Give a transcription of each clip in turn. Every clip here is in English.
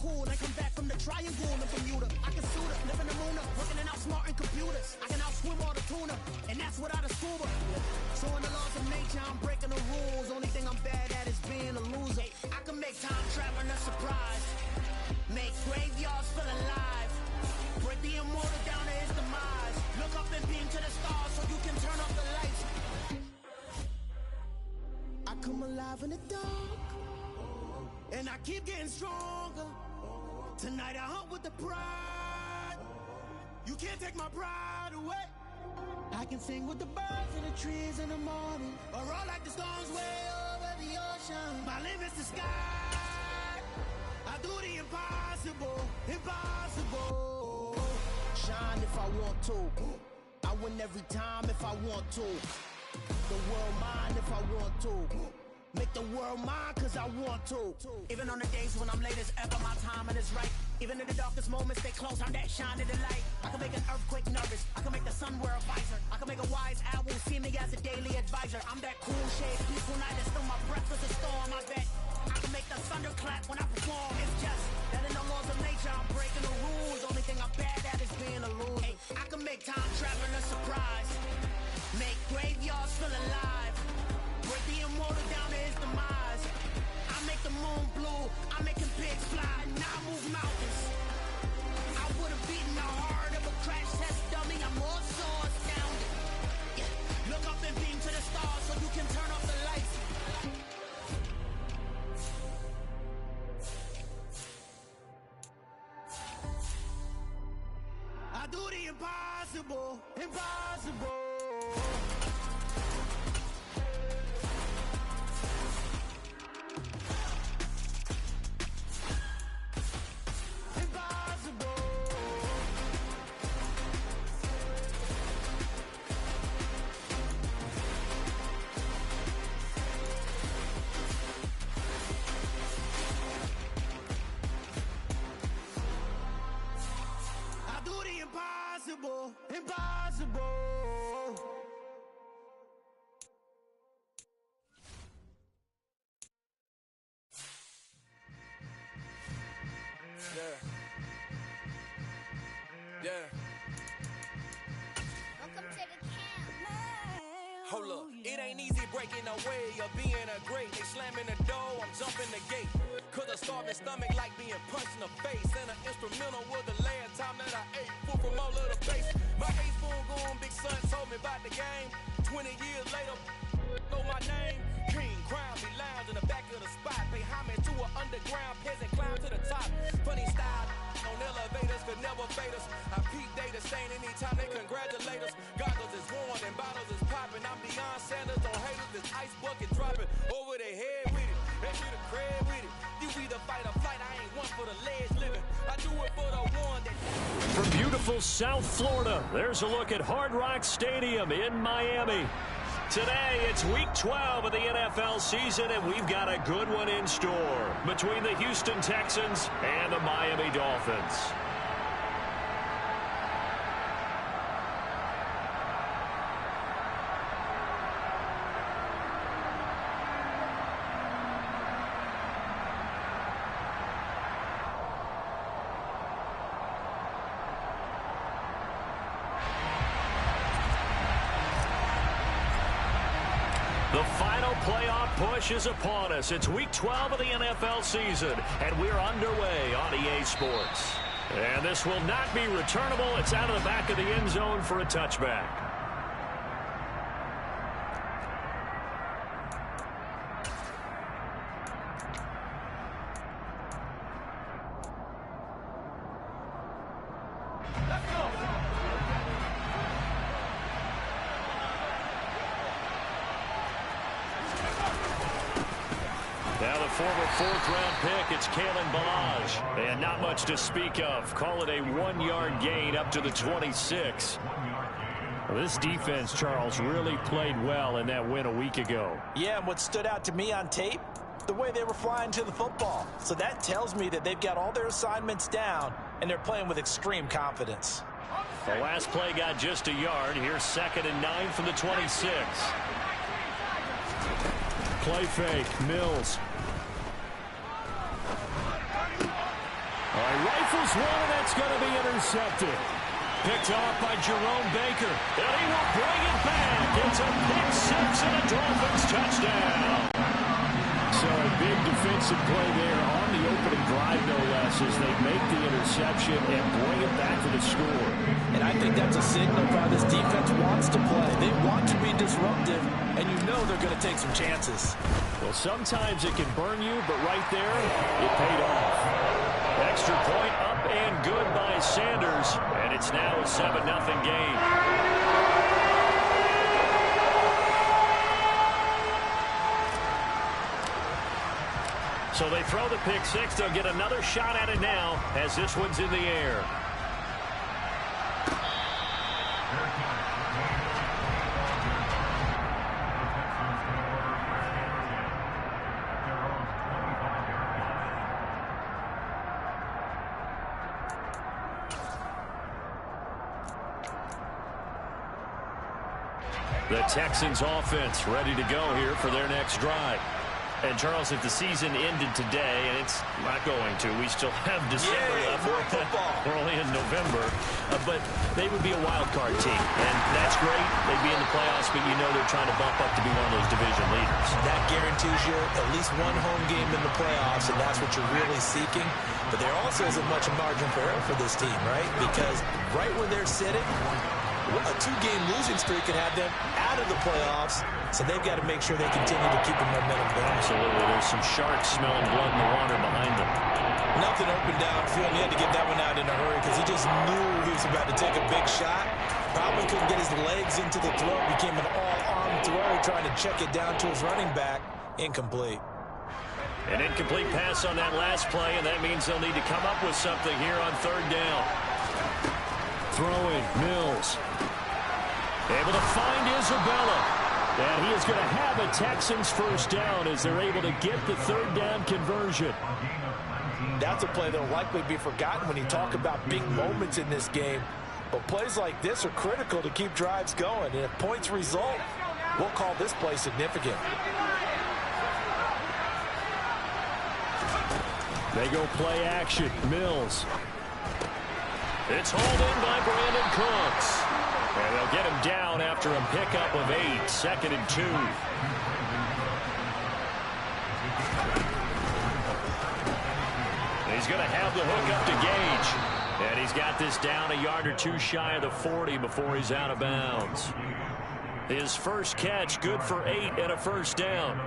cool and come back from the triangle in Bermuda. I can suit her, live in the moon, working and outsmarting computers. I can outswim all the tuna, and that's without a scuba. So in the laws of nature, I'm breaking the rules. Only thing I'm bad at is being a loser. I can make time traveling a surprise, make graveyards feel alive, break the immortal down to his demise. Look up and beam to the stars so you can turn off the lights. I come alive in the dark, and I keep getting stronger. Tonight I hunt with the pride. You can't take my pride away. I can sing with the birds and the trees in the morning, or roll like the storms way over the ocean. My limit's the sky. I do the impossible, impossible. Shine if I want to. I win every time if I want to. The world mine if I want to. Make the world mine cause I want to. Even on the days when I'm late as ever, my timing is right. Even in the darkest moments, stay close, I'm that shine in the light. I can make an earthquake nervous, I can make the sun wear a visor. I can make a wise owl see me as a daily advisor. I'm that cool shade, peaceful night that still my breath is a storm, I bet. I can make the thunder clap when I perform. It's just that in the laws of nature, I'm breaking the rules. Only thing I'm bad at is being a loser. Hey, I can make time traveling a surprise, make graveyards feel alive, break the immortal down to his demise. I make the moon blue, I'm making pigs fly, now I move mountains. I would've beaten the heart of a crash test dummy, I'm more so astounded. Yeah. Look up and beam to the stars so you can turn off the lights. I do the impossible, impossible. Impossible, impossible. Yeah. Welcome to the camp. Hold up, it ain't easy breaking away or being a great. They slamming the door, I'm jumping the gate. Cause a starving stomach like being punched in the face. And an instrumental was the last time that I ate food from all of the base. My ace spoon goon, big son told me about the game. 20 years later, know my name. King, crown, me lounge in the back of the spot. Pay homage to an underground peasant, climb to the top. Funny style, on elevators could never fade us. I peep data stain anytime they congratulate us. Goggles is worn and bottles is popping. I'm Deion Sanders on haters, this ice bucket dropping over their head with it. They be the crib with it. You either fight or flight, I ain't one for the ledge living. I do it for the one that... From beautiful South Florida, there's a look at Hard Rock Stadium in Miami. Today, it's week 12 of the NFL season, and we've got a good one in store between the Houston Texans and the Miami Dolphins. The final playoff push is upon us. It's week 12 of the NFL season, and we're underway on EA Sports. And this will not be returnable. It's out of the back of the end zone for a touchback. Now the former fourth-round pick, it's Kalen Ballage. And not much to speak of. Call it a one-yard gain up to the 26. Well, this defense, Charles, really played well in that win a week ago. Yeah, and what stood out to me on tape, the way they were flying to the football. So that tells me that they've got all their assignments down, and they're playing with extreme confidence. The last play got just a yard. Here's 2nd and 9 from the 26. Play fake, Mills. rifles one, and that's going to be intercepted. Picked off by Jerome Baker. And he will bring it back. It's a pick six and a Dolphins touchdown. So a big defensive play there on the opening drive, no less, as they make the interception and bring it back to the score. And I think that's a signal of how this defense wants to play. They want to be disruptive, and you know they're going to take some chances. Well, sometimes it can burn you, but right there, it paid off. Extra point up and good by Sanders, and it's now a 7-0 game. So they throw the pick six. They'll get another shot at it now as this one's in the air. The Texans offense ready to go here for their next drive. And, Charles, if the season ended today, and it's not going to, we still have December left. We're only in November. But they would be a wild card team. And that's great. They'd be in the playoffs, but you know they're trying to bump up to be one of those division leaders. That guarantees you at least one home game in the playoffs, and that's what you're really seeking. But there also isn't much margin for error for this team, right? Because right where they're sitting, a two-game losing streak could have them out of the playoffs, so they've got to make sure they continue to keep the momentum going. Absolutely. There's some sharks smelling blood in the water behind them. Nothing open downfield. He had to get that one out in a hurry because he just knew he was about to take a big shot. Probably couldn't get his legs into the throw. Became an all-arm throw, trying to check it down to his running back. Incomplete. An incomplete pass on that last play, and that means they'll need to come up with something here on third down. Throwing, Mills. Able to find Isabella. And he is going to have a Texans first down as they're able to get the third down conversion. That's a play that will likely be forgotten when you talk about big moments in this game. But plays like this are critical to keep drives going. And if points result, we'll call this play significant. They go play action. Mills. It's hauled in by Brandon Cooks. And they'll get him down after a pickup of 8, 2nd and 2. He's going to have the hook up to Gage. And he's got this down a yard or two shy of the 40 before he's out of bounds. His first catch, good for 8 and a first down.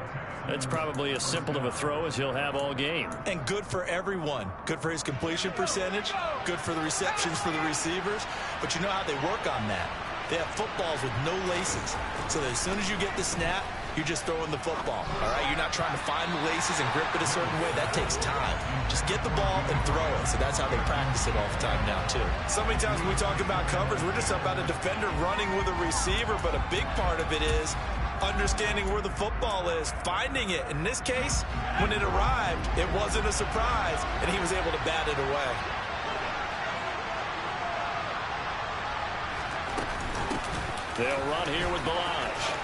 That's probably as simple of a throw as he'll have all game. And good for everyone. Good for his completion percentage. Good for the receptions for the receivers. But you know how they work on that. They have footballs with no laces. So that as soon as you get the snap, you're just throwing the football. All right? You're not trying to find the laces and grip it a certain way. That takes time. Just get the ball and throw it. So that's how they practice it all the time now, too. So many times when we talk about coverage, we're just about a defender running with a receiver. But a big part of it is understanding where the football is, finding it. In this case, when it arrived, it wasn't a surprise, and he was able to bat it away. They'll run here with Balaj.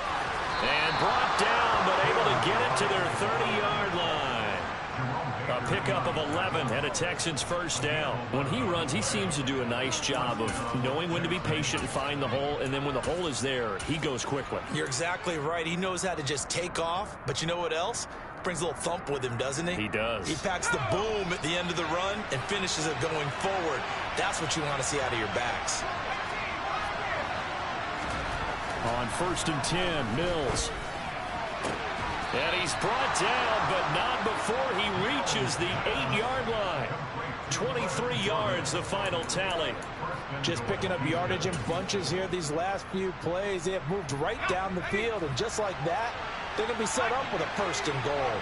And brought down, but able to get it to their 30-yard line. A pickup of 11 and a Texans first down. When he runs, he seems to do a nice job of knowing when to be patient and find the hole, and then when the hole is there, he goes quickly. You're exactly right. He knows how to just take off, but you know what else? Brings a little thump with him, doesn't he? He does. He packs the boom at the end of the run and finishes it going forward. That's what you want to see out of your backs. On 1st and 10, Mills. And he's brought down, but not before he reaches the 8-yard line. 23 yards, the final tally. Just picking up yardage in bunches here these last few plays. They have moved right down the field, and just like that, they're going to be set up with a 1st and goal.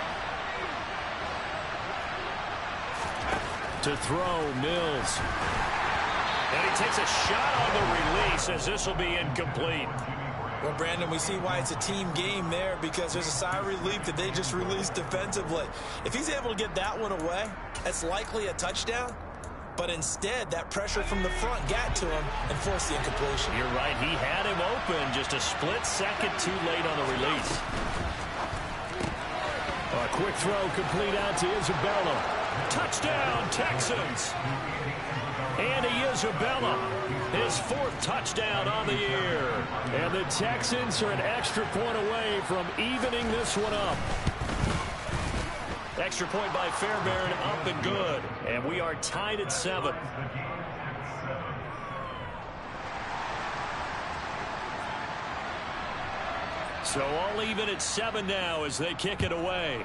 To throw, Mills. And he takes a shot on the release as this will be incomplete. Well, Brandon, we see why it's a team game there, because there's a sigh of relief that they just released defensively. If he's able to get that one away, that's likely a touchdown. But instead, that pressure from the front got to him and forced the incompletion. You're right. He had him open, just a split second too late on the release. A quick throw complete out to Isabella. Touchdown, Texans. Andy Isabella, his 4th touchdown on the year. And the Texans are an extra point away from evening this one up. Extra point by Fairbairn, up and good. And we are tied at 7. So all even at 7 now as they kick it away.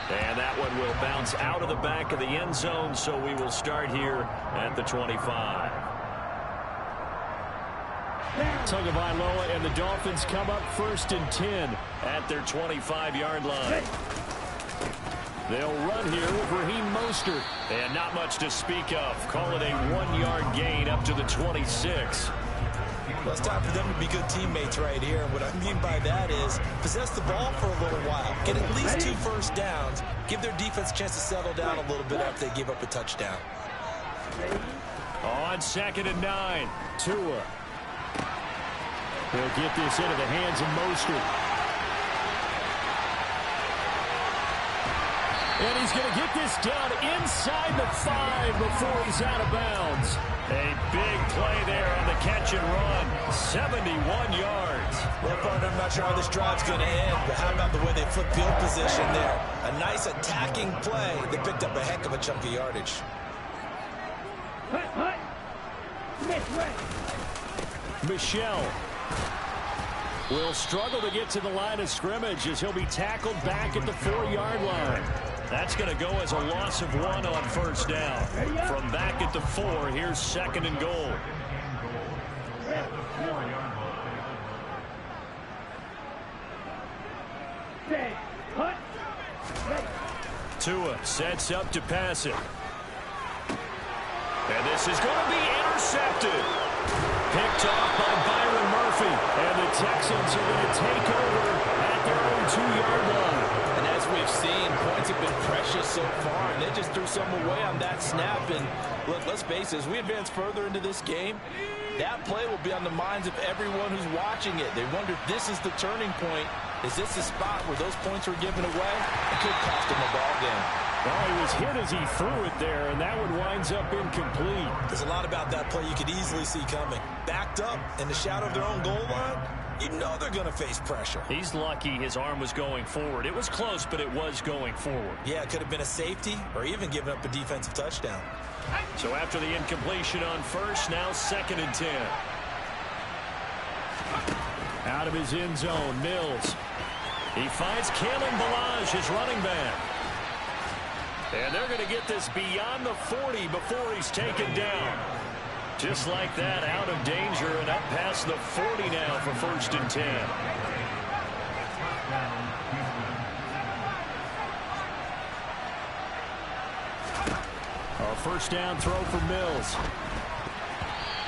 And that one will bounce out of the back of the end zone, so we will start here at the 25. Tagovailoa and the Dolphins come up 1st and 10 at their 25-yard line. They'll run here with Raheem Mostert. And not much to speak of. Call it a 1-yard gain up to the 26. Well, it's time for them to be good teammates right here. And what I mean by that is possess the ball for a little while. Get at least 2 first downs. Give their defense a chance to settle down a little bit after they give up a touchdown. On 2nd and 9, Tua. He'll get this into the hands of Mostert. And he's going to get this down inside the 5 before he's out of bounds. A big play there on the catch and run. 71 yards. Well, partner, I'm not sure how this drive's going to end, but how about the way they flip field position there? A nice attacking play. They picked up a heck of a chunk of yardage. Michelle will struggle to get to the line of scrimmage as he'll be tackled back at the 4-yard line. That's going to go as a loss of 1 on 1st down. From back at the 4, here's 2nd and goal. Tua sets up to pass it. And this is going to be intercepted. Picked off by Byron Murphy. And the Texans are going to take over at their own 2-yard line. And as we've seen, points have been precious so far, and they just threw some away on that snap. And look, let's face it, as we advance further into this game, that play will be on the minds of everyone who's watching it. They wonder if this is the turning point. Is this the spot where those points were given away? It could cost them a ball game. Well, he was hit as he threw it there, and that one winds up incomplete. There's a lot about that play you could easily see coming. Backed up in the shadow of their own goal line, you know they're going to face pressure. He's lucky his arm was going forward. It was close, but it was going forward. Yeah, it could have been a safety or even given up a defensive touchdown. So after the incompletion on 1st, now 2nd and 10. Out of his end zone, Mills. He finds Kalen Ballage, his running back. And they're going to get this beyond the 40 before he's taken down. Just like that, out of danger and up past the 40 now for 1st and 10. A 1st down throw for Mills.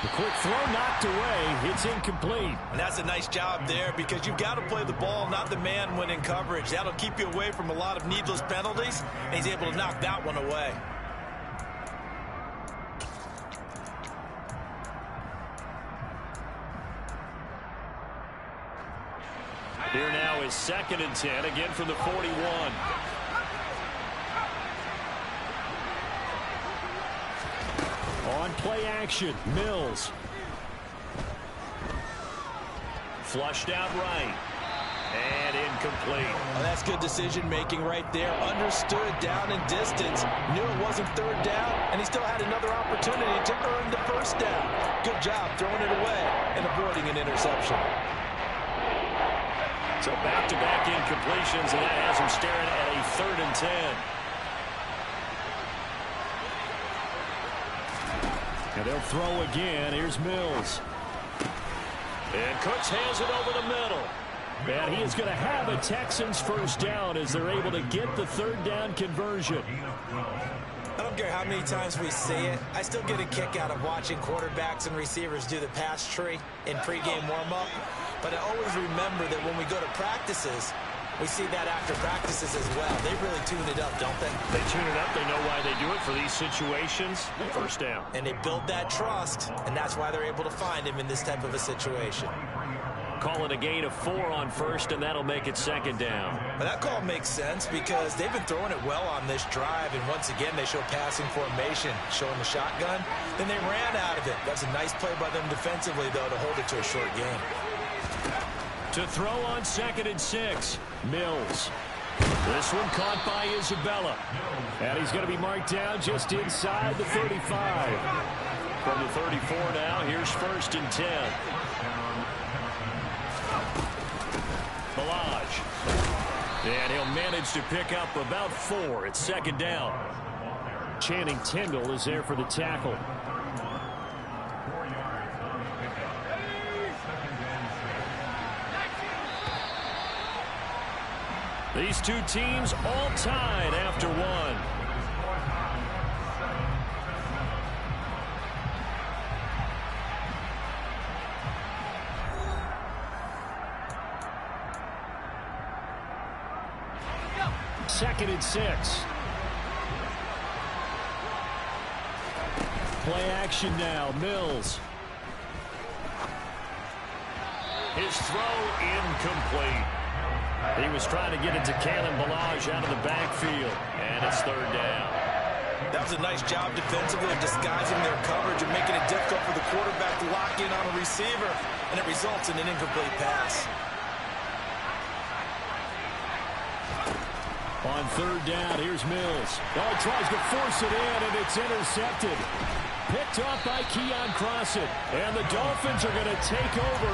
The quick throw knocked away. It's incomplete. And that's a nice job there because you've got to play the ball, not the man when in coverage. That'll keep you away from a lot of needless penalties, and he's able to knock that one away. Here now is 2nd and 10, again from the 41. On play action, Mills. Flushed out right. And incomplete. Well, that's good decision-making right there. Understood down and distance. Knew it wasn't 3rd down, and he still had another opportunity to earn the 1st down. Good job throwing it away and avoiding an interception. So back-to-back incompletions, and that has him staring at a 3rd and 10. And they'll throw again. Here's Mills. And Cooks hands it over the middle. And he is going to have a Texans 1st down as they're able to get the 3rd down conversion. I don't care how many times we see it. I still get a kick out of watching quarterbacks and receivers do the pass tree in pregame warm-up. But I always remember that when we go to practices, we see that after practices as well. They really tune it up, don't they? They tune it up. They know why they do it for these situations. 1st down. And they build that trust, and that's why they're able to find him in this type of a situation. Call it a gain of 4 on first, and that'll make it second down. Well, that call makes sense because they've been throwing it well on this drive, and once again they show passing formation, showing the shotgun. Then they ran out of it. That's a nice play by them defensively, though, to hold it to a short game. To throw on 2nd and 6, Mills. This one caught by Isabella. And he's going to be marked down just inside the 35. From the 34 now, here's 1st and 10. Balaj. And he'll manage to pick up about 4. It's 2nd down. Channing Tindall is there for the tackle. These two teams all tied after 1. Second and 6. Play action now. Mills. His throw incomplete. He was trying to get it to Kalen Balaj out of the backfield, and it's 3rd down. That was a nice job defensively of disguising their coverage and making it difficult for the quarterback to lock in on a receiver, and it results in an incomplete pass. On 3rd down, here's Mills. Oh, tries to force it in, and it's intercepted. Picked off by Keon Crossett, and the Dolphins are going to take over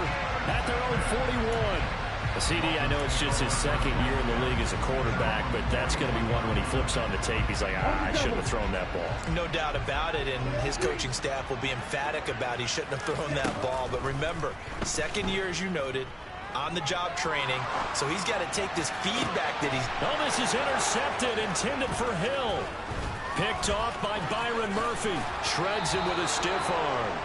at their own 41. CD, I know it's just his 2nd year in the league as a quarterback, but that's going to be one when he flips on the tape. He's like, I shouldn't have thrown that ball. No doubt about it, and his coaching staff will be emphatic about he shouldn't have thrown that ball. But remember, 2nd year, as you noted, on-the-job training, so he's got to take this feedback that he's... Oh, this is intercepted, intended for Hill. Picked off by Byron Murphy. Shreds him with a stiff arm.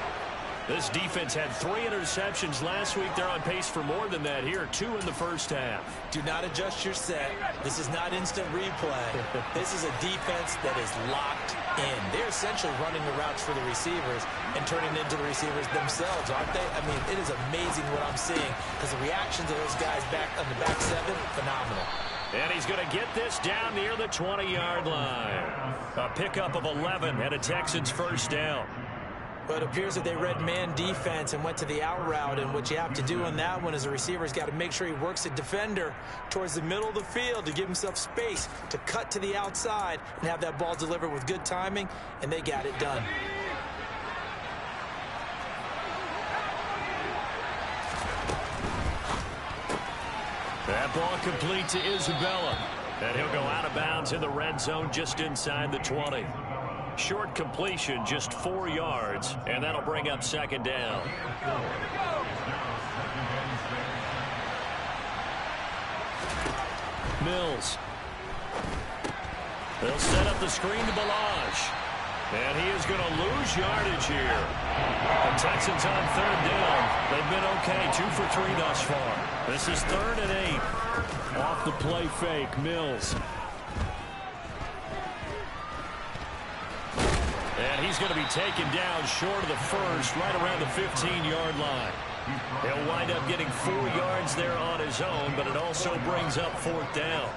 This defense had 3 interceptions last week. They're on pace for more than that here. 2 in the first half. Do not adjust your set. This is not instant replay. This is a defense that is locked in. They're essentially running the routes for the receivers and turning into the receivers themselves, aren't they? I mean, it is amazing what I'm seeing because the reactions of those guys back on the back 7, phenomenal. And he's going to get this down near the 20-yard line. A pickup of 11 and a Texans first down. But it appears that they read man defense and went to the out route, and what you have to do on that one is the receiver's got to make sure he works the defender towards the middle of the field to give himself space to cut to the outside and have that ball delivered with good timing, and they got it done. That ball complete to Isabella, and he'll go out of bounds in the red zone just inside the 20. Short completion, just 4 yards, and that'll bring up 2nd down. Mills. They'll set up the screen to Balaj. And he is going to lose yardage here. The Texans on 3rd down. They've been okay, 2 for 3 thus far. This is 3rd and 8. Off the play fake, Mills. And he's going to be taken down short of the first, right around the 15-yard line. He'll wind up getting 4 yards there on his own, but it also brings up 4th down.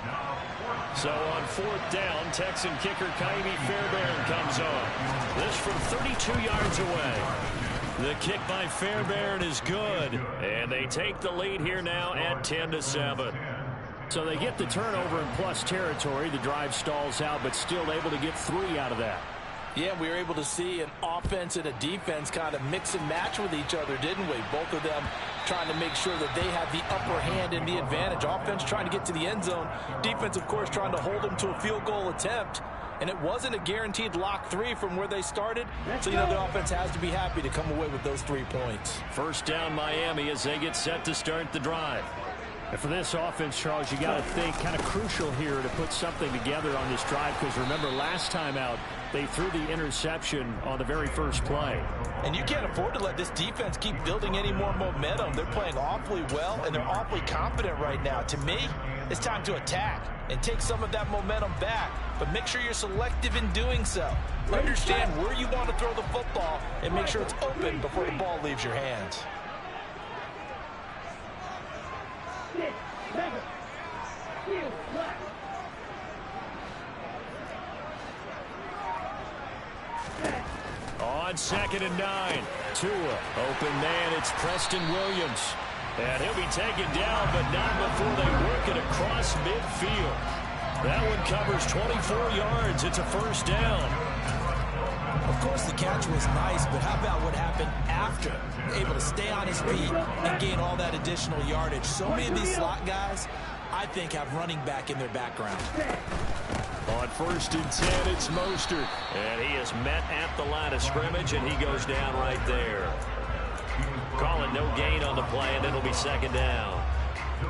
So on 4th down, Texan kicker Kaimi Fairbairn comes on. This from 32 yards away. The kick by Fairbairn is good, and they take the lead here now at 10-7. So they get the turnover in plus territory. The drive stalls out, but still able to get 3 out of that. Yeah, we were able to see an offense and a defense kind of mix and match with each other, didn't we? Both of them trying to make sure that they have the upper hand and the advantage. Offense trying to get to the end zone. Defense, of course, trying to hold them to a field goal attempt. And it wasn't a guaranteed lock 3 from where they started. So, you know, the offense has to be happy to come away with those 3 points. First down, Miami, as they get set to start the drive. And for this offense, Charles, you got to think kind of crucial here to put something together on this drive, because remember last time out, they threw the interception on the very first play. And you can't afford to let this defense keep building any more momentum. They're playing awfully well, and they're awfully confident right now. To me, it's time to attack and take some of that momentum back. But make sure you're selective in doing so. Understand where you want to throw the football and make sure it's open before the ball leaves your hands. on 2nd and 9. Tua, open man, it's Preston Williams. And he'll be taken down, but not before they work it across midfield. That one covers 24 yards. It's a first down. Of course, the catch was nice, but how about what happened after? Able to stay on his feet and gain all that additional yardage. So many of these slot guys, I think, have running back in their background. On 1st and 10, it's Mostert. And he is met at the line of scrimmage, and he goes down right there. Calling no gain on the play, and it'll be 2nd down.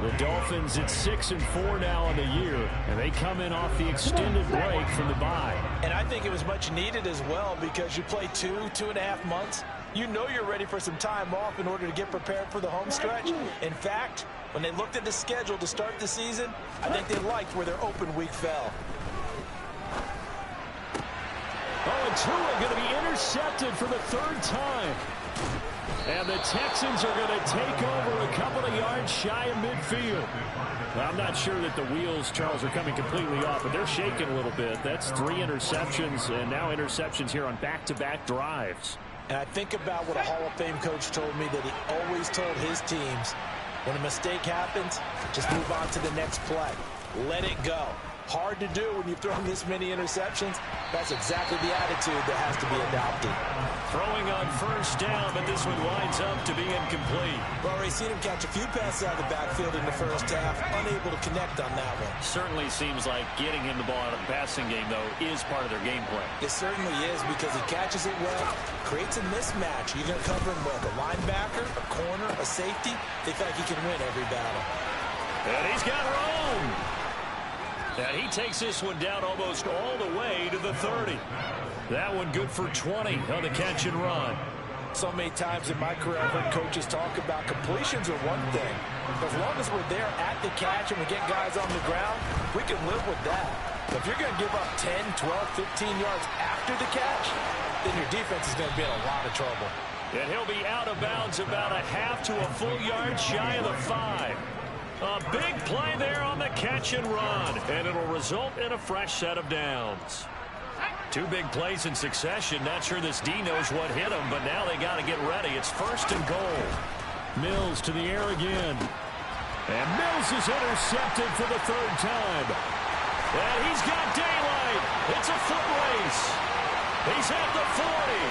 The Dolphins at 6-4 now on the year, and they come in off the extended break from the bye. And I think it was much needed as well, because you play 2.5 months. You know you're ready for some time off in order to get prepared for the home stretch. In fact, when they looked at the schedule to start the season, I think they liked where their open week fell. Oh, and Tua going to be intercepted for the 3rd time. And the Texans are going to take over a couple of yards shy of midfield. Now, I'm not sure that the wheels, Charles, are coming completely off, but they're shaking a little bit. That's 3 interceptions, and now interceptions here on back-to-back drives. And I think about what a Hall of Fame coach told me, that he always told his teams, when a mistake happens, just move on to the next play. Let it go. Hard to do when you've thrown this many interceptions. That's exactly the attitude that has to be adopted. Throwing on 1st down, but this one winds up to be incomplete. We've already seen him catch a few passes out of the backfield in the 1st half, unable to connect on that one. Certainly seems like getting him the ball out of the passing game, though, is part of their game plan. It certainly is, because he catches it well, creates a mismatch. You're going to cover him with a linebacker, a corner, a safety. They feel like he can win every battle. And he's got room. And he takes this one down almost all the way to the 30. That one good for 20 on the catch and run. So many times in my career, I've heard coaches talk about completions are one thing. But as long as we're there at the catch and we get guys on the ground, we can live with that. But if you're going to give up 10, 12, 15 yards after the catch, then your defense is going to be in a lot of trouble. And he'll be out of bounds about a half to a full yard shy of the 5. A big play there on the catch and run, and it'll result in a fresh set of downs. 2 big plays in succession. Not sure this D knows what hit him, but now they got to get ready. It's 1st and goal. Mills to the air again. And Mills is intercepted for the 3rd time. And he's got daylight. It's a foot race. He's at the 40,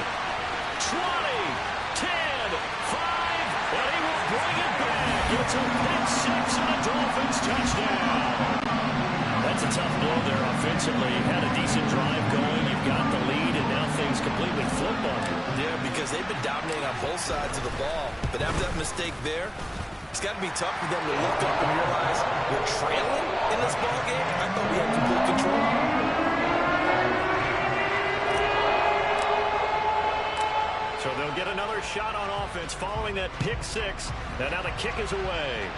20, 10, 5, and he will bring it back. It's a pick 6 and a Dolphins touchdown. That's a tough blow there offensively. You had a decent drive going. You've got the lead, and now things completely flip on you. Yeah, because they've been dominating on both sides of the ball. But after that mistake there, it's got to be tough for them to look up and realize we're trailing in this ball game. I thought we had complete control. So they'll get another shot on offense following that pick 6. And now the kick is away.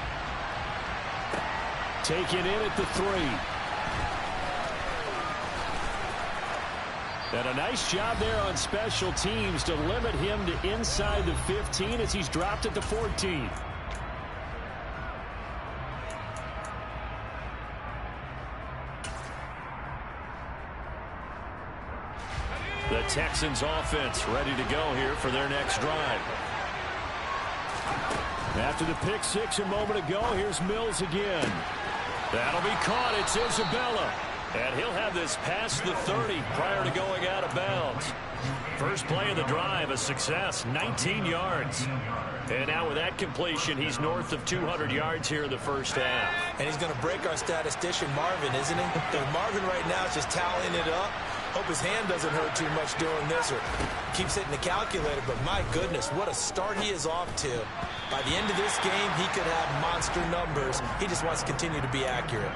Taken in at the 3. And a nice job there on special teams to limit him to inside the 15 as he's dropped at the 14. The Texans offense ready to go here for their next drive. After the pick 6 a moment ago, here's Mills again. That'll be caught. It's Isabella. And he'll have this past the 30 prior to going out of bounds. First play of the drive, a success, 19 yards. And now with that completion, he's north of 200 yards here in the 1st half. And he's going to break our statistician, Marvin, isn't he? Marvin right now is just tallying it up. Hope his hand doesn't hurt too much doing this or keeps hitting the calculator. But my goodness, what a start he is off to. By the end of this game, he could have monster numbers. He just wants to continue to be accurate.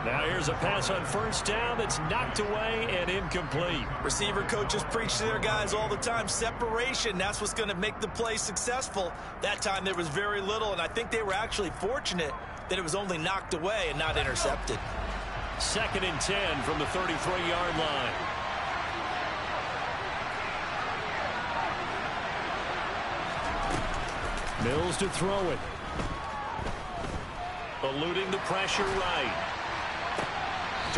Now here's a pass on 1st down that's knocked away and incomplete. Receiver coaches preach to their guys all the time. Separation, that's what's going to make the play successful. That time there was very little, and I think they were actually fortunate that it was only knocked away and not intercepted. 2nd and 10 from the 33-yard line. Mills to throw it. Eluding the pressure right.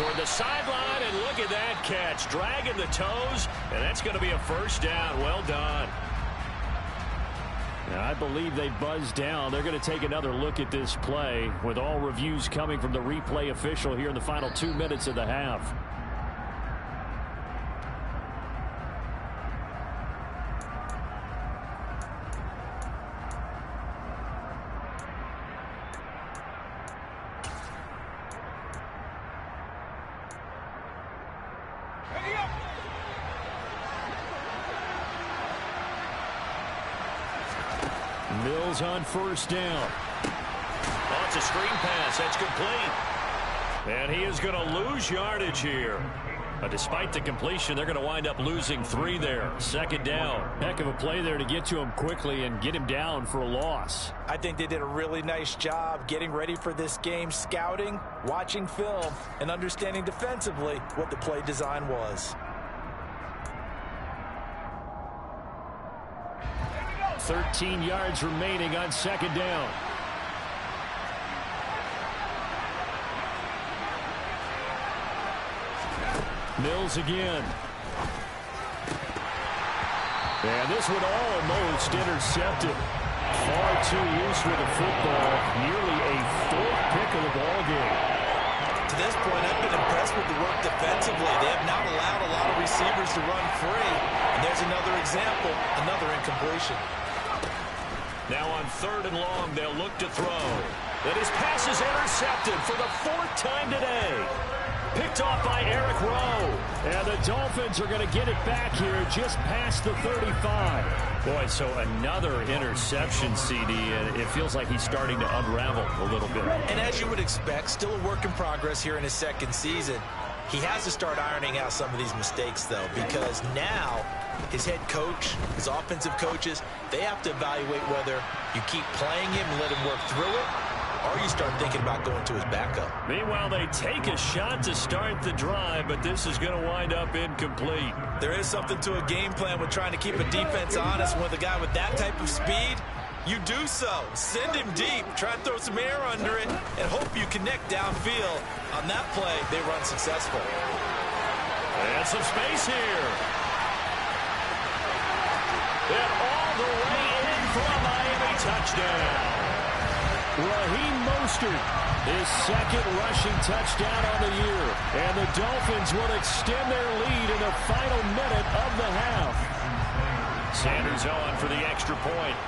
toward the sideline, and look at that catch. Dragging the toes, and that's going to be a first down. Well done. Now, I believe they buzzed down. They're going to take another look at this play with all reviews coming from the replay official here in the final 2 minutes of the half. Mills on first down. Oh, it's a screen pass. That's complete. And he is going to lose yardage here. But despite the completion, they're going to wind up losing 3 there. Second down. Heck of a play there to get to him quickly and get him down for a loss. I think they did a really nice job getting ready for this game, scouting, watching film, and understanding defensively what the play design was. 13 yards remaining on second down. Mills again. And this one almost intercepted. Far too loose with the football. Nearly a 4th pick of the ball game. To this point, I've been impressed with the work defensively. They have not allowed a lot of receivers to run free. And there's another example, another incompletion. Now on 3rd and long, they'll look to throw. And his pass is intercepted for the 4th time today. Picked off by Eric Rowe. And the Dolphins are going to get it back here just past the 35. Boy, so another interception, CD, and it feels like he's starting to unravel a little bit. And as you would expect, still a work in progress here in his 2nd season. He has to start ironing out some of these mistakes, though, because now his head coach, his offensive coaches, they have to evaluate whether you keep playing him and let him work through it, or you start thinking about going to his backup. Meanwhile, they take a shot to start the drive, but this is going to wind up incomplete. There is something to a game plan with trying to keep a defense honest. With a guy with that type of speed, you do so. Send him deep, try and throw some air under it, and hope you connect downfield. On that play, they run successful. And some space here. And all the way in for a Miami touchdown. Raheem Mostert, his 2nd rushing touchdown on the year. And the Dolphins will extend their lead in the final minute of the half. Sanders on for the extra point.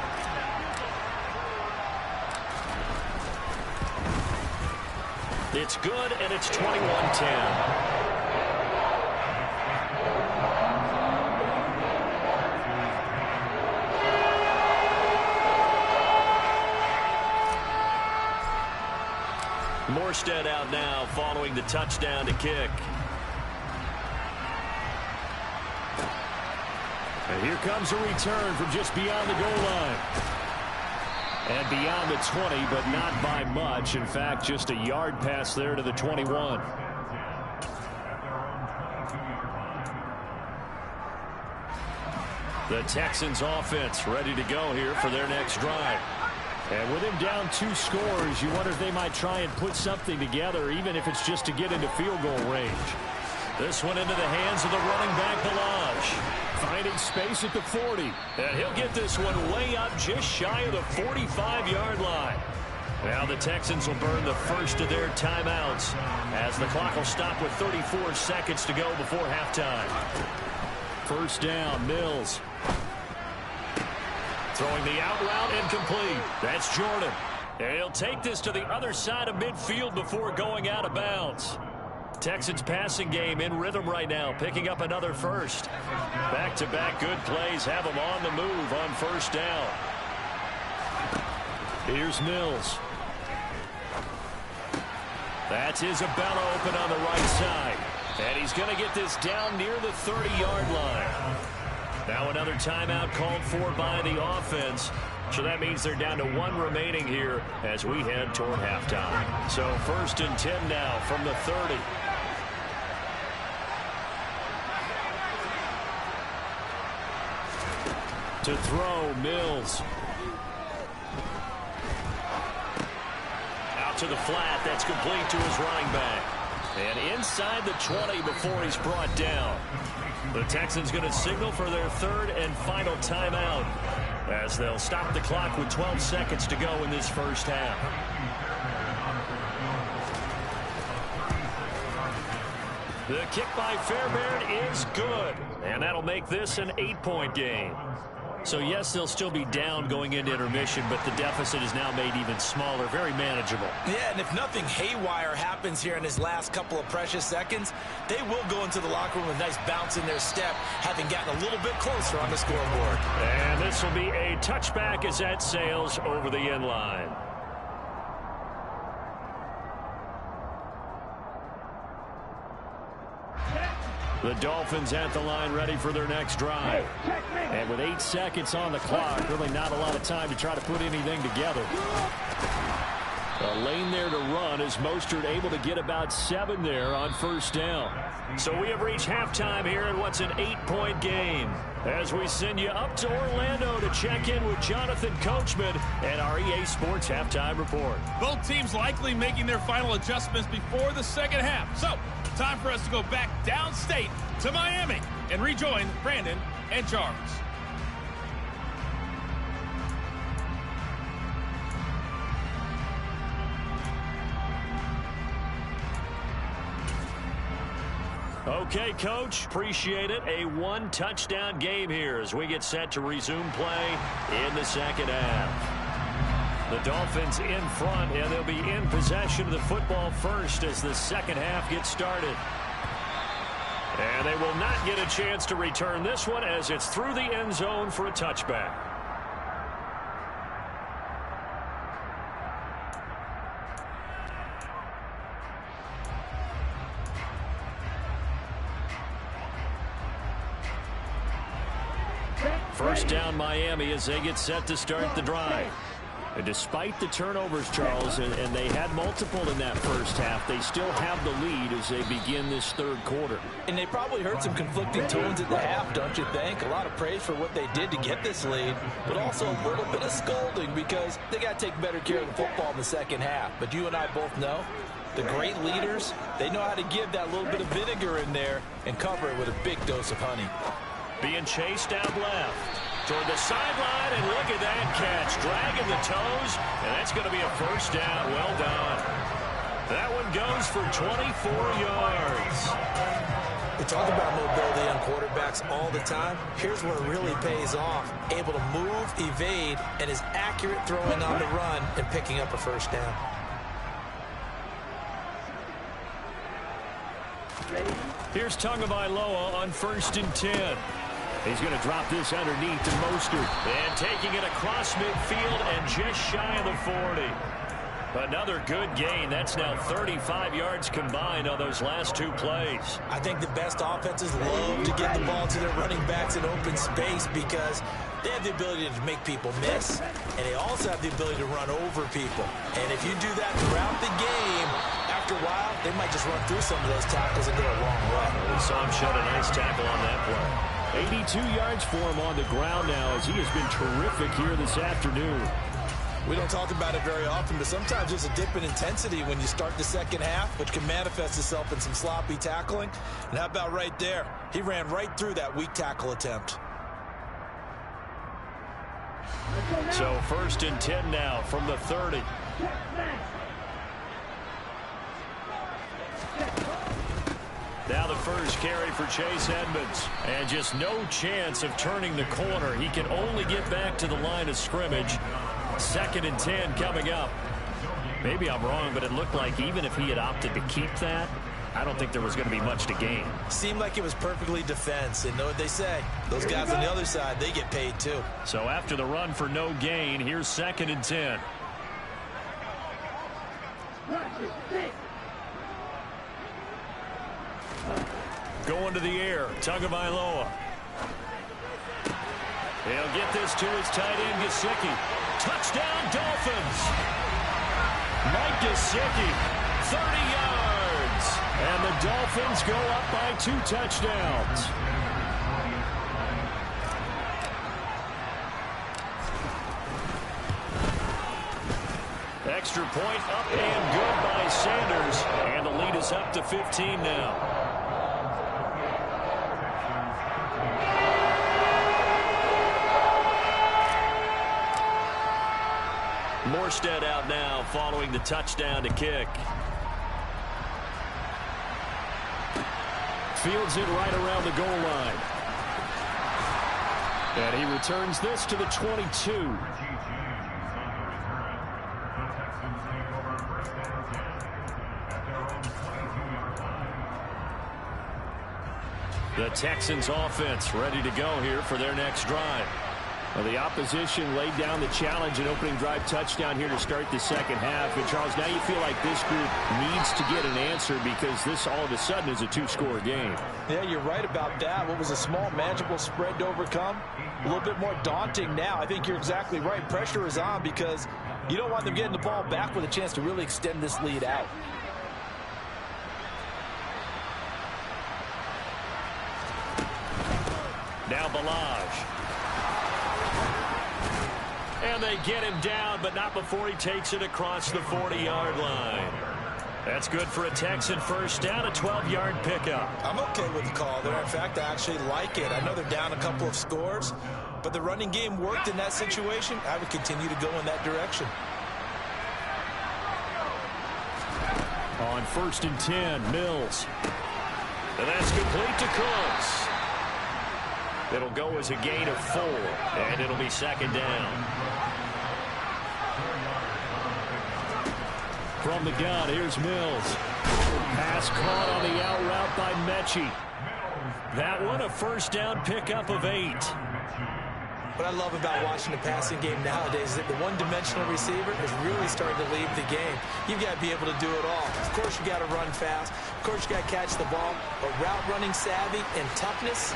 It's good, and it's 21-10. Morstead out now following the touchdown to kick. And here comes a return from just beyond the goal line. And beyond the 20, but not by much. In fact, just a yard pass there to the 21. The Texans offense ready to go here for their next drive. And with him down 2 scores, you wonder if they might try and put something together, even if it's just to get into field goal range. This one into the hands of the running back, Balaj. Finding space at the 40. And he'll get this one way up just shy of the 45-yard line. Now the Texans will burn the first of their timeouts as the clock will stop with 34 seconds to go before halftime. First down, Mills. Throwing the out route incomplete. That's Jordan. And he'll take this to the other side of midfield before going out of bounds. Texans passing game in rhythm right now, picking up another first. Back-to-back good plays have them on the move on first down. Here's Mills. That's Isabella open on the right side. And he's going to get this down near the 30-yard line. Now another timeout called for by the offense. So that means they're down to 1 remaining here as we head toward halftime. So 1st and 10 now from the 30. To throw, Mills. Out to the flat. That's complete to his running back. And inside the 20 before he's brought down. The Texans going to signal for their third and final timeout as they'll stop the clock with 12 seconds to go in this first half. The kick by Fairbairn is good, and that'll make this an 8-point game. So, yes, they'll still be down going into intermission, but the deficit is now made even smaller, very manageable. Yeah, and if nothing haywire happens here in his last couple of precious seconds, they will go into the locker room with a nice bounce in their step, having gotten a little bit closer on the scoreboard. And this will be a touchback as that sails over the end line. The Dolphins at the line ready for their next drive. And with 8 seconds on the clock, really not a lot of time to try to put anything together. A lane there to run as Mostert able to get about 7 there on first down. So we have reached halftime here in what's an 8-point game. As we send you up to Orlando to check in with Jonathan Coachman and our EA Sports Halftime Report. Both teams likely making their final adjustments before the second half. So, time for us to go back downstate to Miami and rejoin Brandon and Charles. Okay, Coach, appreciate it. A 1-touchdown game here as we get set to resume play in the second half. The Dolphins in front, and they'll be in possession of the football first as the second half gets started. And they will not get a chance to return this one as it's through the end zone for a touchback. First down Miami as they get set to start the drive. And despite the turnovers, Charles, and they had multiple in that first half, they still have the lead as they begin this third quarter. And they probably heard some conflicting tones at the half, don't you think? A lot of praise for what they did to get this lead, but also a little bit of scolding because they got to take better care of the football in the second half. But you and I both know the great leaders, they know how to give that little bit of vinegar in there and cover it with a big dose of honey. Being chased out left toward the sideline, and look at that catch, dragging the toes, and that's going to be a first down. Well done. That one goes for 24 yards. We talk about mobility on quarterbacks all the time. Here's where it really pays off. Able to move, evade, and is accurate throwing on the run and picking up a first down. Here's Tagovailoa on 1st and 10. He's going to drop this underneath to Mostert. And taking it across midfield and just shy of the 40. Another good gain. That's now 35 yards combined on those last two plays. I think the best offenses love to get the ball to their running backs in open space because they have the ability to make people miss, and they also have the ability to run over people. And if you do that throughout the game, after a while, they might just run through some of those tackles and go a long way. We saw him shed a nice tackle on that play. 82 yards for him on the ground now as he has been terrific here this afternoon. We don't talk about it very often, but sometimes there's a dip in intensity when you start the second half, which can manifest itself in some sloppy tackling. And how about right there? He ran right through that weak tackle attempt. So 1st and 10 now from the 30. Now the first carry for Chase Edmonds. And just no chance of turning the corner. He can only get back to the line of scrimmage. 2nd and 10 coming up. Maybe I'm wrong, but it looked like even if he had opted to keep that, I don't think there was going to be much to gain. Seemed like it was perfectly defense. And know what they say? Those guys on the other side, they get paid too. So after the run for no gain, here's 2nd and 10. Going to the air, Tagovailoa. He'll get this to his tight end, Gesicki. Touchdown, Dolphins. Mike Gesicki, 30 yards. And the Dolphins go up by 2 touchdowns. extra point up and good by Sanders. And the lead is up to 15 now. Morstead out now following the touchdown to kick. Fields it right around the goal line. And he returns this to the 22. The Texans offense ready to go here for their next drive. Well, the opposition laid down the challenge and opening drive touchdown here to start the second half. And, Charles, now you feel like this group needs to get an answer because this all of a sudden is a two-score game. Yeah, you're right about that. What was a small, manageable spread to overcome, a little bit more daunting now. I think you're exactly right. Pressure is on because you don't want them getting the ball back with a chance to really extend this lead out. Now Balaj. And they get him down, but not before he takes it across the 40-yard line. That's good for a Texan first down, a 12-yard pickup. I'm okay with the call there. In fact, I actually like it. I know they're down a couple of scores, but the running game worked in that situation. I would continue to go in that direction. On 1st and 10, Mills. And that's complete to Cooks. It'll go as a gain of 4, and it'll be second down. From the gun, here's Mills. Pass caught on the out route by Mechie. That one, a first down pickup of 8. What I love about watching the passing game nowadays is that the one-dimensional receiver is really starting to lead the game. You've got to be able to do it all. Of course, you got to run fast. Of course, you got to catch the ball. But route running savvy and toughness,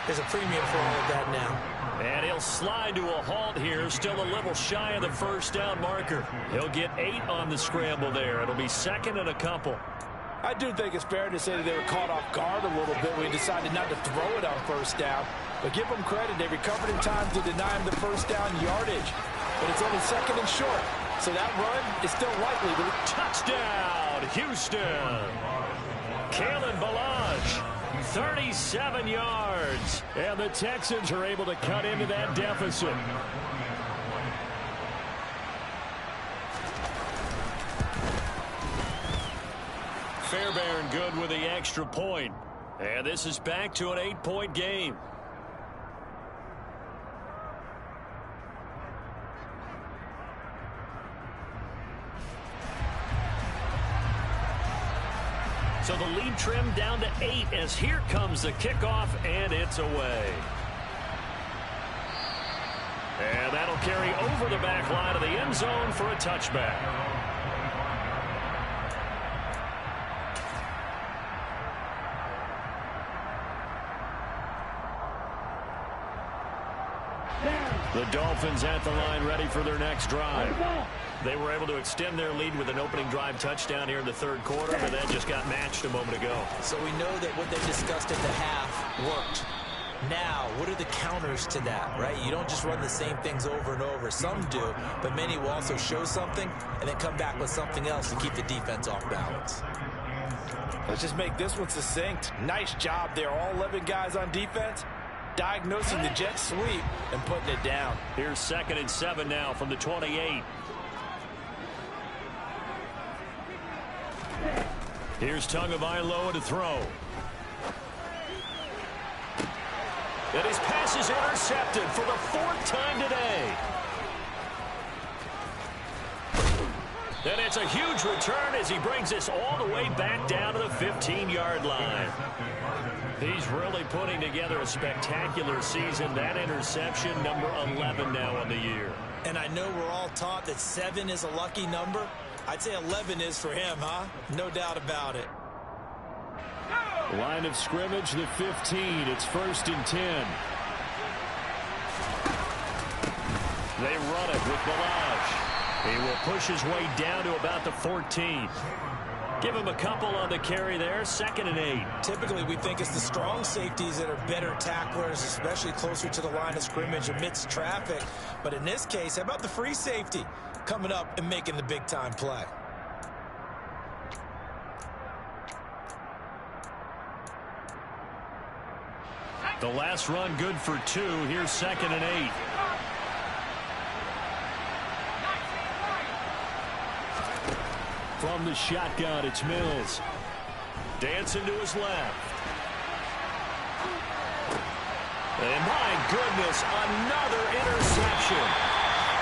there's a premium for all of that now. And he'll slide to a halt here, still a little shy of the first down marker. He'll get 8 on the scramble there. It'll be second and a couple. I do think it's fair to say that they were caught off guard a little bit when he decided not to throw it on first down. But give them credit. They recovered in time to deny him the first down yardage. But it's only second and short. So that run is still likely to... Touchdown, Houston. Kalen Balaj. 37 yards. And the Texans are able to cut into that deficit. Fairbairn good with the extra point. And this is back to an 8-point game. So the lead trimmed down to 8 as here comes the kickoff, and it's away. And that'll carry over the back line of the end zone for a touchback. The Dolphins at the line ready for their next drive. They were able to extend their lead with an opening drive touchdown here in the third quarter, but that just got matched a moment ago. So we know that what they discussed at the half worked. Now, what are the counters to that, right? You don't just run the same things over and over. Some do, but many will also show something and then come back with something else to keep the defense off balance. Let's just make this one succinct. Nice job there. All 11 guys on defense diagnosing the jet sweep and putting it down. Here's 2nd and 7 now from the 28. Here's Tagovailoa to throw. And his pass is intercepted for the 4th time today. And it's a huge return as he brings us all the way back down to the 15-yard line. He's really putting together a spectacular season. That interception, number 11 now on the year. And I know we're all taught that 7 is a lucky number. I'd say 11 is for him, huh? No doubt about it. Line of scrimmage, the 15. It's 1st and 10. They run it with Balaj. He will push his way down to about the 14. Give him a couple on the carry there. 2nd and 8. Typically, we think it's the strong safeties that are better tacklers, especially closer to the line of scrimmage amidst traffic. But in this case, how about the free safety? coming up and making the big-time play. The last run good for 2. Here's 2nd and 8. From the shotgun, it's Mills. Dancing to his left. And my goodness, another interception.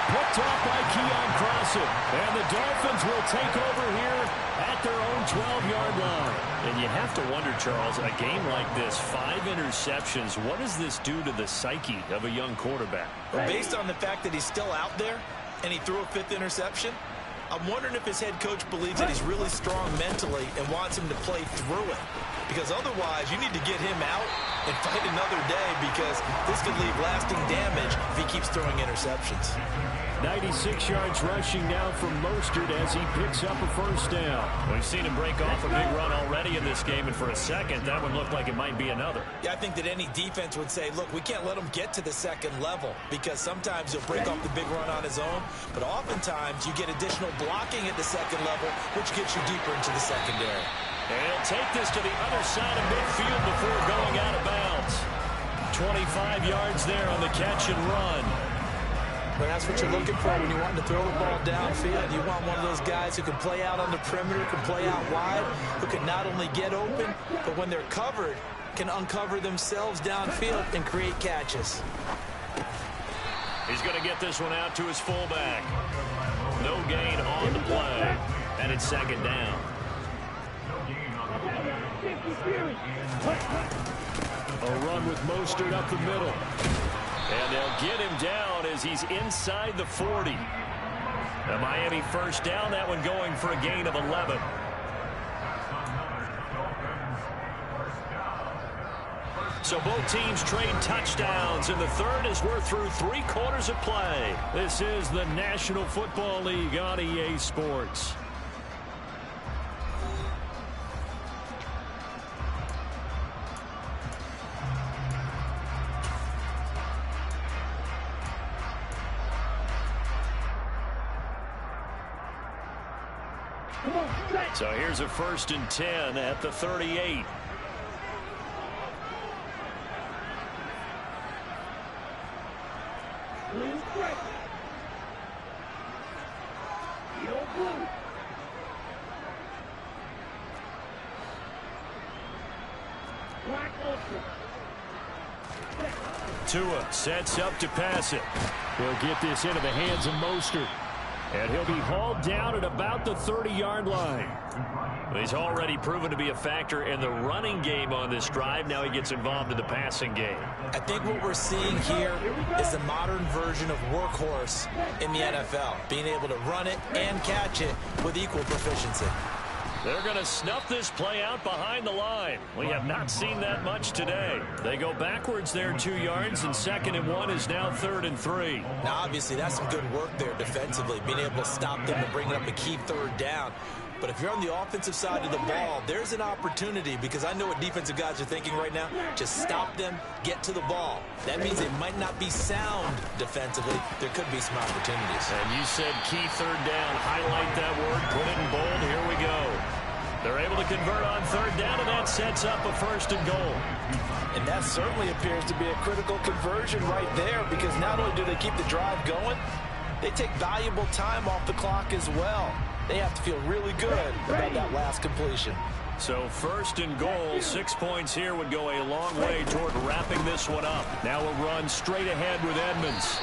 Picked off by Keon Crossen. And the Dolphins will take over here at their own 12-yard line. And you have to wonder, Charles, a game like this, 5 interceptions, what does this do to the psyche of a young quarterback? Well, based on the fact that he's still out there and he threw a 5th interception, I'm wondering if his head coach believes that he's really strong mentally and wants him to play through it. Because otherwise, you need to get him out and fight another day, because this could leave lasting damage if he keeps throwing interceptions. 96 yards rushing now from Mostert as he picks up a first down. We've seen him break off a big run already in this game, and for a second, that one looked like it might be another. Yeah, I think that any defense would say, look, we can't let him get to the second level, because sometimes he'll break off the big run on his own, but oftentimes you get additional blocking at the second level, which gets you deeper into the secondary. And he'll take this to the other side of midfield before going out of bounds. 25 yards there on the catch and run. But that's what you're looking for when you want to throw the ball downfield. You want one of those guys who can play out on the perimeter, can play out wide, who can not only get open, but when they're covered, can uncover themselves downfield and create catches. He's going to get this one out to his fullback. No gain on the play. And it's 2nd down. A run with Mostert up the middle. And they'll get him down as he's inside the 40. The Miami first down, that one going for a gain of 11. So both teams trade touchdowns in the third as we're through 3 quarters of play. This is the National Football League on EA Sports. So here's a 1st and 10 at the 38. Tua sets up to pass it. He'll get this into the hands of Mostert. And he'll be hauled down at about the 30-yard line. He's already proven to be a factor in the running game on this drive. Now he gets involved in the passing game. I think what we're seeing here is the modern version of workhorse in the NFL, being able to run it and catch it with equal proficiency. They're going to snuff this play out behind the line. We have not seen that much today. They go backwards there 2 yards, and 2nd and 1 is now 3rd and 3. Now, obviously, that's some good work there defensively, being able to stop them and bring up a key 3rd down. But if you're on the offensive side of the ball, there's an opportunity, because I know what defensive guys are thinking right now. Just stop them, get to the ball. That means they might not be sound defensively. There could be some opportunities. And you said key 3rd down. Highlight that word, put it in bold. Here we go. They're able to convert on 3rd down, and that sets up a 1st and goal. And that certainly appears to be a critical conversion right there, because not only do they keep the drive going, they take valuable time off the clock as well. They have to feel really good about that last completion. So 1st and goal, 6 points here would go a long way toward wrapping this one up. Now a run straight ahead with Edmonds.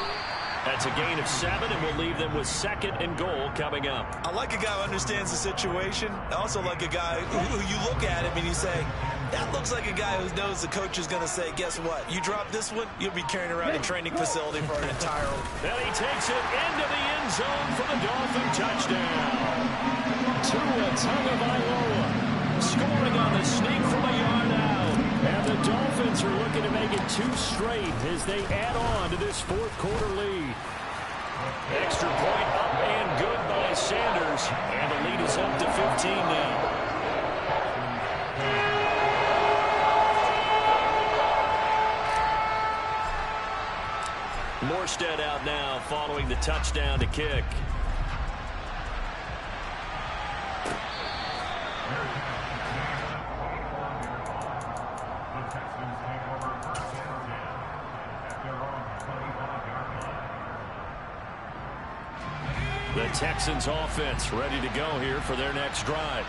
That's a gain of 7, and we'll leave them with 2nd and goal coming up. I like a guy who understands the situation. I also like a guy who you look at him and you say, that looks like a guy who knows the coach is going to say, guess what? You drop this one, you'll be carrying around a training facility for an entire... Then he takes it into the end zone for the Dolphin touchdown. Tua Tagovailoa scoring on the sneak from a yard out. And the Dolphins are looking to make it 2 straight as they add on to this 4th quarter lead. Extra point up and good by Sanders. And the lead is up to 15 now. Morstead out now following the touchdown to kick. The Texans offense ready to go here for their next drive.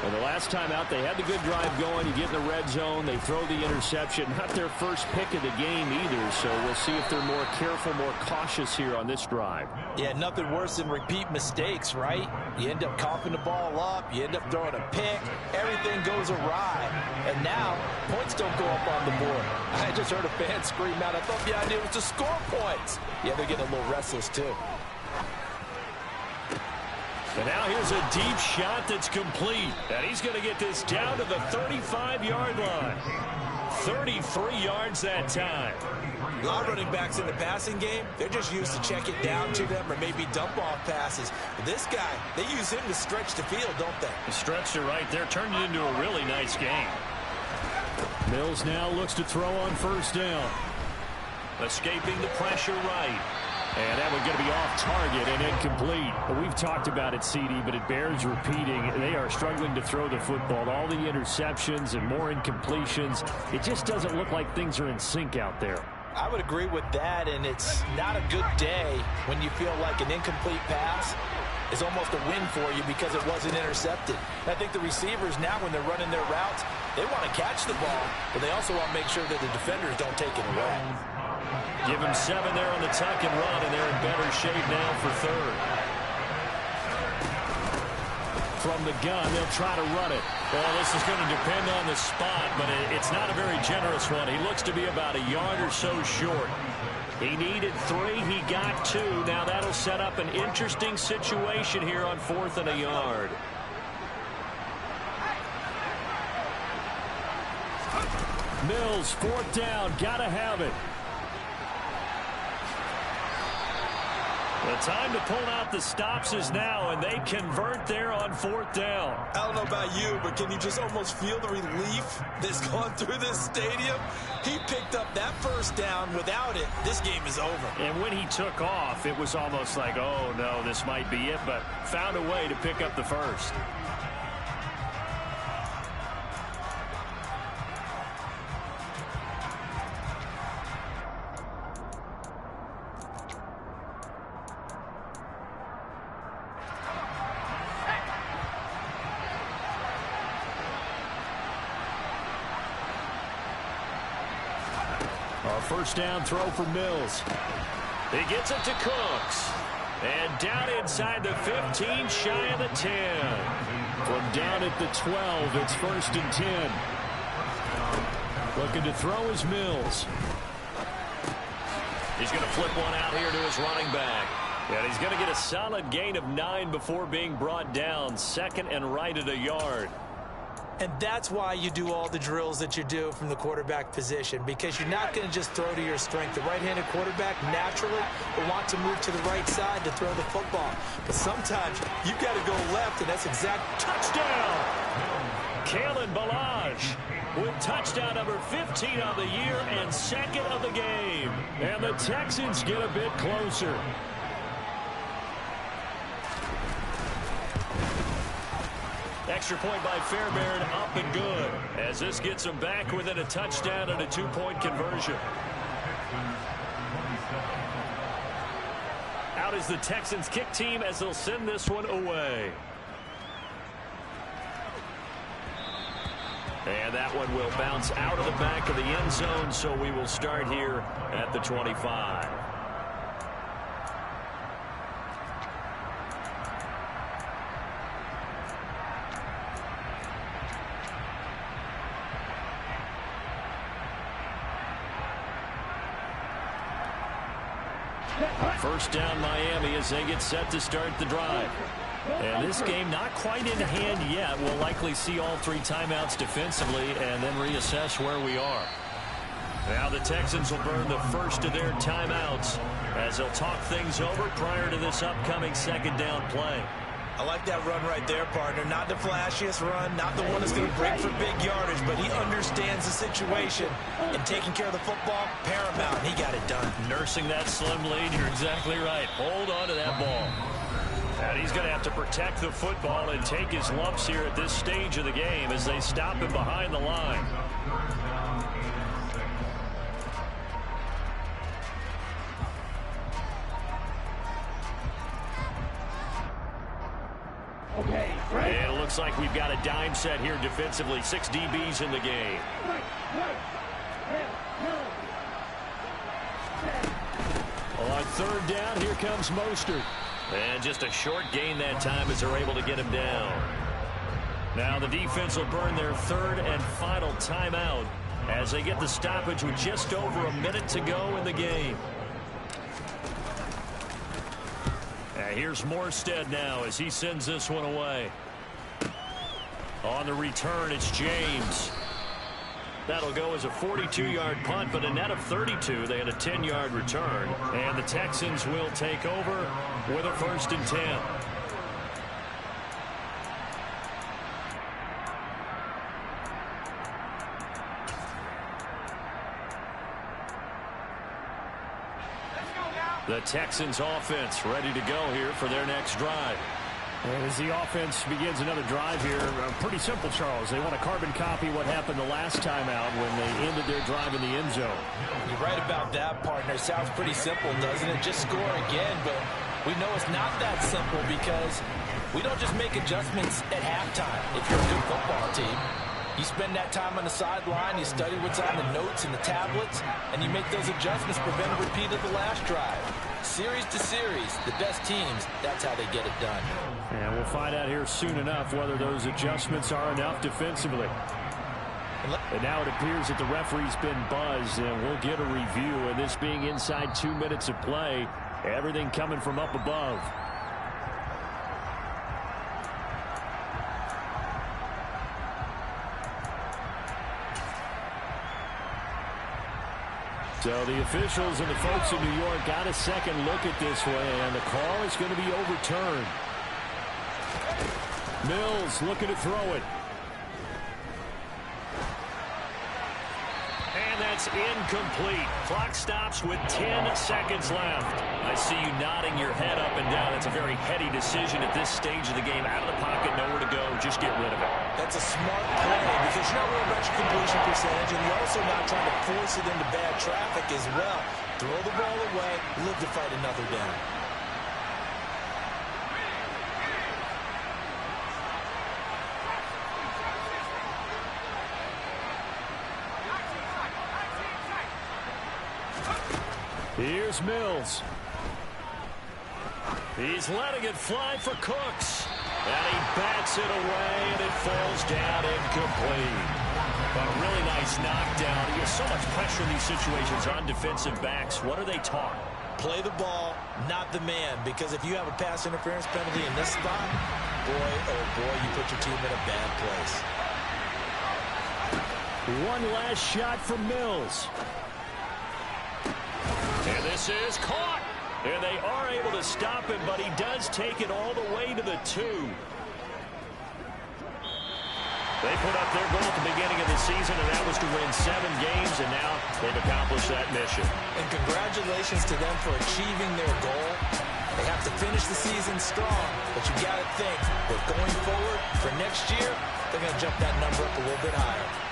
Well, the last time out, they had the good drive going. You get in the red zone. They throw the interception. Not their first pick of the game either, so we'll see if they're more careful, more cautious here on this drive. Yeah, nothing worse than repeat mistakes, right? You end up coughing the ball up. You end up throwing a pick. Everything goes awry. And now, points don't go up on the board. I just heard a fan scream out. I thought the idea was to score points. Yeah, they're getting a little restless, too. And now here's a deep shot that's complete. And he's going to get this down to the 35-yard line. 33 yards that time. A lot of running backs in the passing game, they're just used to check it down to them or maybe dump off passes. But this guy, they use him to stretch the field, don't they? Stretched it right there, turned it into a really nice game. Mills now looks to throw on first down. Escaping the pressure right. And that one's going to be off target and incomplete. We've talked about it, CD, but it bears repeating. They are struggling to throw the football. All the interceptions and more incompletions. It just doesn't look like things are in sync out there. I would agree with that, and it's not a good day when you feel like an incomplete pass is almost a win for you because it wasn't intercepted. I think the receivers now, when they're running their routes, they want to catch the ball, but they also want to make sure that the defenders don't take it away. Give him 7 there on the tuck and run, and they're in better shape now for third. From the gun, they'll try to run it. Well, this is going to depend on the spot, but it's not a very generous one. He looks to be about a yard or so short. He needed 3. He got 2. Now that'll set up an interesting situation here on 4th and a yard. Mills, 4th down. Gotta have it. The time to pull out the stops is now, and they convert there on 4th down. I don't know about you, but can you just almost feel the relief that's gone through this stadium? He picked up that first down. Without it, this game is over. And when he took off, it was almost like, oh, no, this might be it, but found a way to pick up the first. First down throw for Mills. He gets it to Cooks. And down inside the 15, shy of the 10. From down at the 12, it's 1st and 10. Looking to throw is Mills. He's going to flip one out here to his running back. And he's going to get a solid gain of 9 before being brought down. 2nd and right at a yard. And that's why you do all the drills that you do from the quarterback position, because you're not going to just throw to your strength. The right-handed quarterback naturally will want to move to the right side to throw the football. But sometimes you've got to go left, and that's exact. Touchdown! Kalen Ballage with touchdown number 15 on the year and 2nd of the game. And the Texans get a bit closer. Extra point by Fairbairn, up and good, as this gets them back within a touchdown and a 2-point conversion. Out is the Texans kick team as they'll send this one away. And that one will bounce out of the back of the end zone, so we will start here at the 25. First down Miami as they get set to start the drive. And this game not quite in hand yet. We'll likely see all 3 timeouts defensively and then reassess where we are. Now the Texans will burn the first of their timeouts as they'll talk things over prior to this upcoming 2nd down play. I like that run right there, partner. Not the flashiest run, not the one that's going to break for big yardage, but he understands the situation, and taking care of the football, paramount, and he got it done. Nursing that slim lead, you're exactly right. Hold on to that ball. And he's going to have to protect the football and take his lumps here at this stage of the game as they stop him behind the line. And it looks like we've got a dime set here defensively. 6 DBs in the game. On third down, here comes Mostert. And just a short gain that time as they're able to get him down. Now the defense will burn their third and final timeout as they get the stoppage with just over a minute to go in the game. Here's Morstead now as he sends this one away. On the return, it's James. That'll go as a 42-yard punt, but a net of 32. They had a 10-yard return. And the Texans will take over with a 1st and 10. The Texans offense ready to go here for their next drive. And as the offense begins another drive here, pretty simple, Charles. They want to carbon copy what happened the last time out when they ended their drive in the end zone. You're right about that, partner. Sounds pretty simple, doesn't it? Just score again, but we know it's not that simple because we don't just make adjustments at halftime if you're a good football team. You spend that time on the sideline, you study what's on the notes and the tablets, and you make those adjustments, prevent a repeat of the last drive. Series to series, the best teams, that's how they get it done. And we'll find out here soon enough whether those adjustments are enough defensively. And now it appears that the referee's been buzzed, and we'll get a review. And this being inside 2 minutes of play, everything coming from up above. So the officials and the folks in New York got a second look at this one, and the call is going to be overturned. Mills looking to throw it. And that's incomplete. Clock stops with 10 seconds left. I see you nodding your head up and down. That's a very heady decision at this stage of the game. Out of the pocket, nowhere to go. Just get rid of it. That's a smart play because you're not worried about your completion percentage, and you're also not trying to force it into bad traffic as well. Throw the ball away, live to fight another down. Here's Mills. He's letting it fly for Cooks. And he bats it away, and it falls down incomplete. But a really nice knockdown. He has so much pressure in these situations on defensive backs. What are they taught? Play the ball, not the man, because if you have a pass interference penalty in this spot, boy, oh boy, you put your team in a bad place. One last shot for Mills. And this is caught. And they are able to stop him, but he does take it all the way to the 2. They put up their goal at the beginning of the season, and that was to win 7 games, and now they've accomplished that mission. And congratulations to them for achieving their goal. They have to finish the season strong, but you got to think that going forward for next year, they're going to jump that number up a little bit higher.